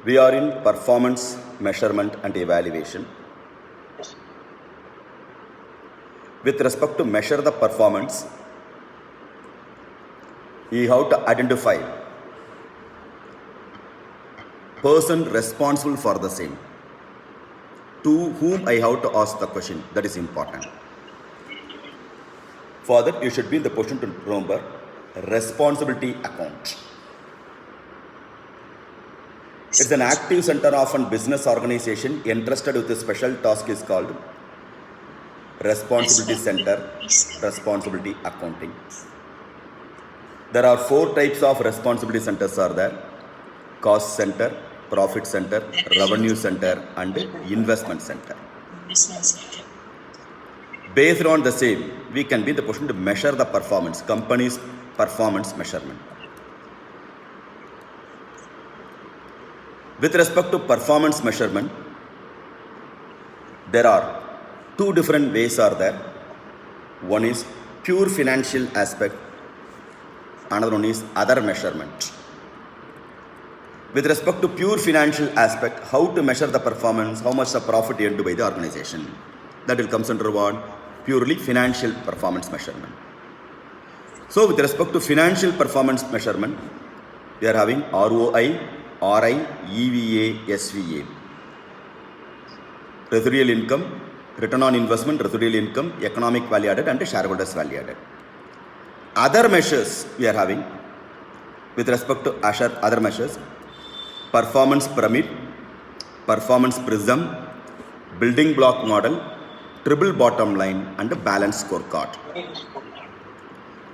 We are in performance measurement and evaluation. With respect to measure the performance, you have to identify person responsible for the same. To whom I have to ask the question, that is important. For that, you should be in the position to remember responsibility account. It's an active center of a business organization entrusted with a special task is called responsibility center, responsibility accounting. There are 4 types of responsibility centers are there: cost center, profit center, revenue center, and investment center. Based on the same, we can be in the position to measure the performance, company's performance measurement. With respect to performance measurement, there are 2 different ways are there. One is pure financial aspect, another one is other measurement. With respect to pure financial aspect, how to measure the performance, how much the profit earned by the organization, that will come under what? Purely financial performance measurement. So with respect to financial performance measurement, we are having ROI, RI, EVA, SVA. Residual income, return on investment, residual income, economic value added, and shareholders value added. Other measures we are having with respect to other measures: performance pyramid, performance prism, building block model, triple bottom line, and a balanced scorecard.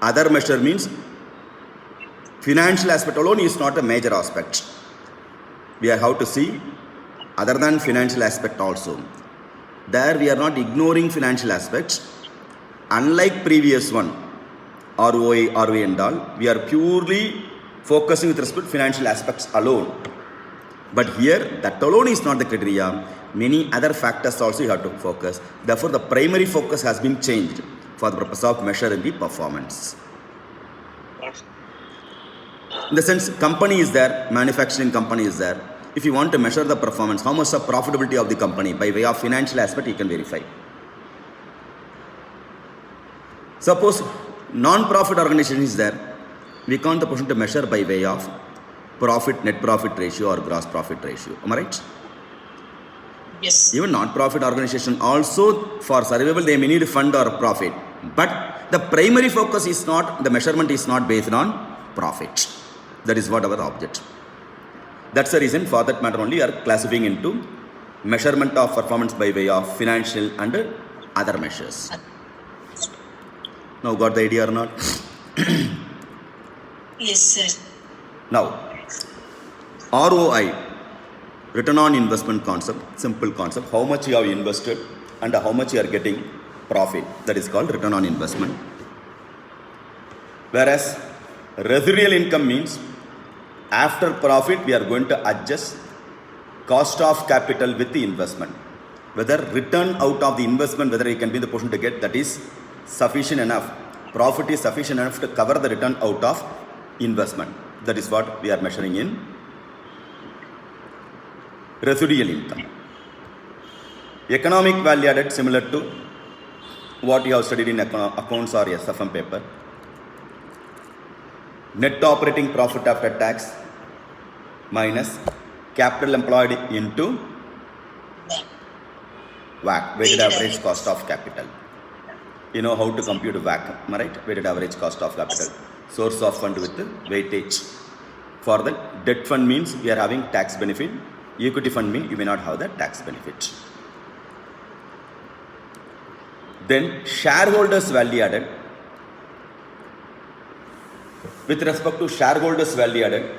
Other measure means financial aspect alone is not a major aspect. We have to see other than financial aspect also. There we are not ignoring financial aspects. Unlike previous one, ROI, ROA and all, we are purely focusing with respect to financial aspects alone. But here, that alone is not the criteria. Many other factors also you have to focus. Therefore, the primary focus has been changed for the purpose of measuring the performance. In the sense, company is there, manufacturing company is there. If you want to measure the performance, how much the profitability of the company by way of financial aspect, you can verify. Suppose non-profit organization is there, we can't the position to measure by way of profit, net profit ratio or gross profit ratio. Am I right? Yes. Even non-profit organization also for survival they may need fund or profit. But the primary focus is not, the measurement is not based on profit. That is what our object. That's the reason for that matter only we are classifying into measurement of performance by way of financial and other measures. Now got the idea or not? Yes, sir. Now, ROI, return on investment concept, simple concept, how much you have invested and how much you are getting profit, that is called return on investment. Whereas residual income means after profit we are going to adjust cost of capital with the investment. Whether return out of the investment, whether you can be in the position to get, that is sufficient enough. Profit is sufficient enough to cover the return out of investment. That is what we are measuring in residual income. Economic value added, similar to what you have studied in accounts or SFM paper. Net operating profit after tax minus capital employed into WACC, weighted average cost of capital. You know how to compute WACC, am I right? Weighted average cost of capital. Source of fund with the weightage. For the debt fund means we are having tax benefit. Equity fund means you may not have the tax benefit. Then shareholders value added. With respect to shareholders value added,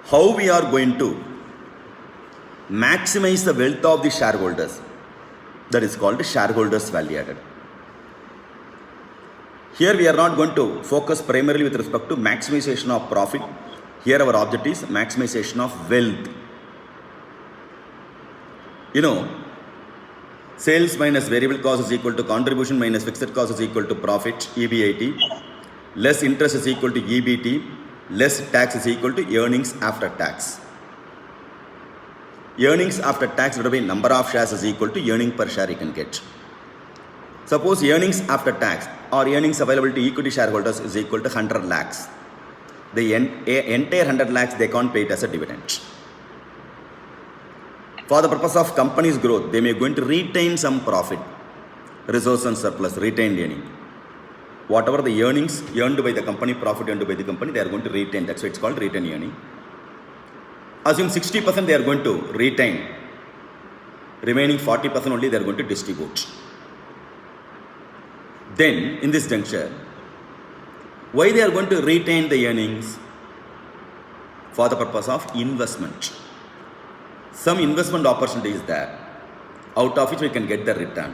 how we are going to maximize the wealth of the shareholders, that is called shareholders value added. Here we are not going to focus primarily with respect to maximization of profit. Here our object is maximization of wealth. You know, sales minus variable cost is equal to contribution minus fixed cost is equal to profit, EBIT, less interest is equal to EBT, less tax is equal to earnings after tax. Earnings after tax divided by number of shares is equal to earning per share you can get. Suppose earnings after tax or earnings available to equity shareholders is equal to 100 lakhs. The entire 100 lakhs they can't pay it as a dividend. For the purpose of company's growth, they may going to retain some profit, reserves and surplus, retained earning. Whatever the earnings earned by the company, profit earned by the company, they are going to retain. That's why it's called retained earning. Assume 60% they are going to retain. Remaining 40% only they are going to distribute. Then, in this juncture, why they are going to retain the earnings? For the purpose of investment. Some investment opportunity is there, out of which we can get the return.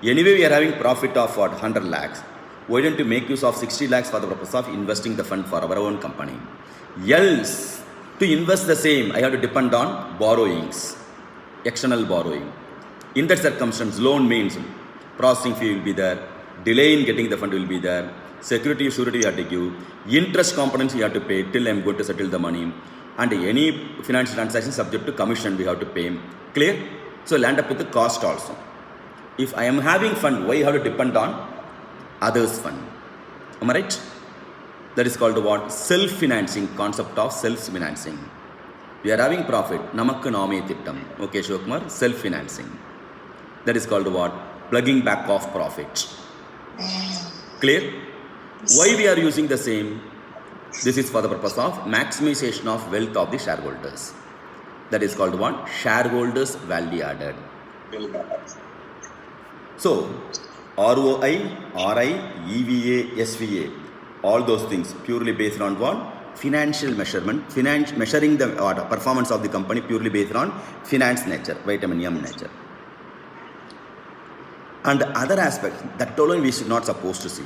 Anyway, we are having profit of 100 lakhs. Why don't you make use of 60 lakhs for the purpose of investing the fund for our own company? Else, to invest the same, I have to depend on borrowings, external borrowing. In that circumstance, loan means processing fee will be there, delay in getting the fund will be there, security, surety you have to give, interest components you have to pay till I am going to settle the money, and any financial transaction subject to commission we have to pay. Clear? So land up with the cost also. If I am having fund, why I have to depend on others' fund? Am I right? That is called what? Self-financing, concept of self-financing. We are having profit. Namakku name thittam. Okay, Shivkumar, self-financing. That is called what? Plugging back of profit. Clear? Why we are using the same? This is for the purpose of maximization of wealth of the shareholders. That is called what? Shareholders value added. So, ROI, RI, EVA, SVA, all those things purely based on what? Financial measurement, measuring the performance of the company purely based on finance nature, vitamin M nature. And other aspects, that alone we should not supposed to see.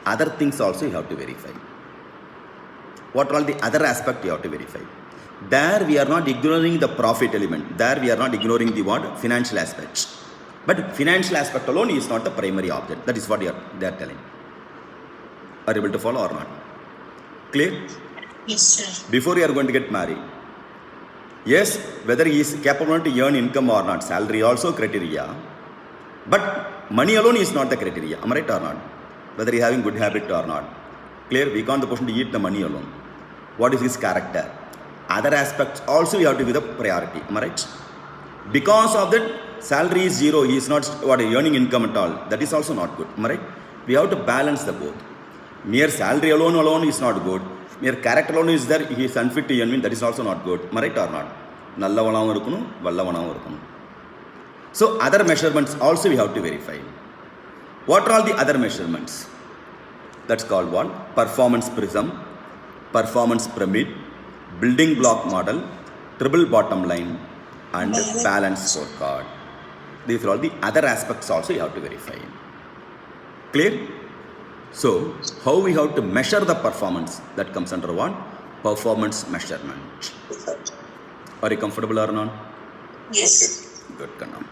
Other things also you have to verify. What are all the other aspects you have to verify? There we are not ignoring the profit element. There we are not ignoring the what? Financial aspects. But financial aspect alone is not the primary object. That is what they are telling. Are you able to follow or not? Clear? Yes, sir. Before you are going to get married, yes, whether he is capable to earn income or not, salary also criteria. But money alone is not the criteria. Am I right or not? Whether he is having good habit or not. Clear? We can't the person to eat the money alone. What is his character? Other aspects also you have to give the priority. Am I right? Because of that, salary is zero. He is not earning income at all. That is also not good. Am I right? We have to balance the both. Mere salary alone is not good. Mere character alone is there. He is unfit to earn. That is also not good. Am I right or not? Nallavanam irukunu, vallavanam irukunu. So other measurements also we have to verify. What are all the other measurements? That's called what? Performance prism, performance pyramid, building block model, triple bottom line, and balance scorecard. These are all the other aspects also you have to verify. Clear? So, how we have to measure the performance? That comes under what? Performance measurement. Are you comfortable or not? Yes. Good, Kanam.